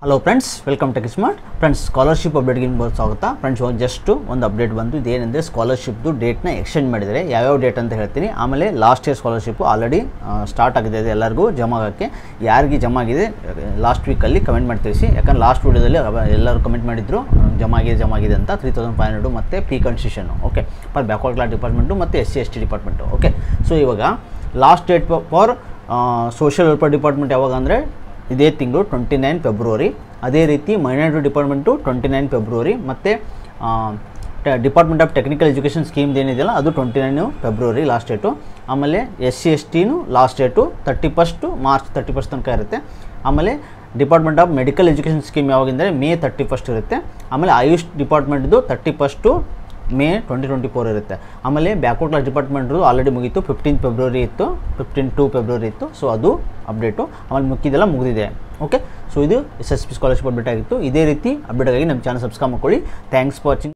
Hello friends, welcome tech smart. Friends, scholarship ಅಪ್ಡೇಟ್ಗೆ ನಿಮ್ಗೆ ಸ್ವಾಗತ. ಫ್ರೆಂಡ್ಸ್, ಜಸ್ಟ್ ಒಂದು ಅಪ್ಡೇಟ್ ಬಂದು ಇದೇನೆಂದರೆ ಸ್ಕಾಲರ್ಶಿಪ್ದು ಡೇಟ್ನ ಎಕ್ಸ್ಟೆಂಡ್ ಮಾಡಿದರೆ ಯಾವ್ಯಾವ ಡೇಟ್ ಅಂತ ಹೇಳ್ತೀನಿ. ಆಮೇಲೆ last year scholarship already start ಆಗಿದೆ, ಎಲ್ಲರಿಗೂ ಜಮಾ ಆಗೋಕ್ಕೆ. ಯಾರಿಗೆ ಜಮಾ ಆಗಿದೆ ಲಾಸ್ಟ್ ವೀಕಲ್ಲಿ ಕಮೆಂಟ್ ಮಾಡಿ ತಿಳಿಸಿ. ಯಾಕಂದ್ರೆ ಲಾಸ್ಟ್ ವೀಡಿಯೋದಲ್ಲಿ ಎಲ್ಲರೂ ಕಮೆಂಟ್ ಮಾಡಿದ್ರು ಜಮಾ ಆಗಿದೆ ಅಂತ 3500 ಮತ್ತು ಪಿ ಕನ್ಸೆಷನ್ನು. Okay, for backward class department ಮತ್ತು SC/ST ಡಿಪಾರ್ಟ್ಮೆಂಟು. ಓಕೆ, ಸೊ ಇವಾಗ last date for social welfare department ಯಾವಾಗ ಅಂದರೆ ಇದೇ ತಿಂಗಳು 29 ಫೆಬ್ರವರಿ. ಅದೇ ರೀತಿ ಮೈನಾರಿಟಿ ಡಿಪಾರ್ಟ್ಮೆಂಟು 29 ಫೆಬ್ರವರಿ ಮತ್ತು ಡಿಪಾರ್ಟ್ಮೆಂಟ್ ಆಫ್ ಟೆಕ್ನಿಕಲ್ ಎಜುಕೇಷನ್ ಸ್ಕೀಮ್ದು ಏನಿದೆಯಲ್ಲ ಅದು 29 ಫೆಬ್ರವರಿ ಲಾಸ್ಟ್ ಡೇಟು. ಆಮೇಲೆ SC/STನೂ ಲಾಸ್ಟ್ ಡೇಟು 31 ಮಾರ್ಚ್ 31 ತನಕ ಇರುತ್ತೆ. ಆಮೇಲೆ department of medical education scheme ಯಾವಾಗಿಂದರೆ ಮೇ 31 ಇರುತ್ತೆ. ಆಮೇಲೆ ಆಯುಷ್ ಡಿಪಾರ್ಟ್ಮೆಂಟ್ದು 31 ಮೇ 2024 ಇರುತ್ತೆ. ಆಮೇಲೆ ಬ್ಯಾಕ್ವರ್ಡ್ ಕ್ಲಾಸ್ ಡಿಪಾರ್ಟ್ಮೆಂಟ್ದು ಆಲ್ರೆಡಿ ಮುಗೀತು, 15 ಫೆಬ್ರವರಿ ಇತ್ತು, 15 ಫೆಬ್ರವರಿ ಇತ್ತು. ಸೊ ಅದು ಅಪ್ಡೇಟು. ಆಮೇಲೆ ಮುಗಿದೆಲ್ಲ ಮುಗಿದಿದೆ. ಓಕೆ, ಸೊ ಇದು SSP ಸ್ಕಾಲರ್ಶಿಪ್ ಅಪ್ಡೇಟ್ ಆಗಿತ್ತು. ಇದೇ ರೀತಿ ಅಪ್ಡೇಟ್ ಆಗಿ ನಮ್ಮ ಚಾನಲ್ ಸಬ್ಸ್ಕ್ರೈಬ್ ಮಾಡ್ಕೊಳ್ಳಿ. Thanks for watching.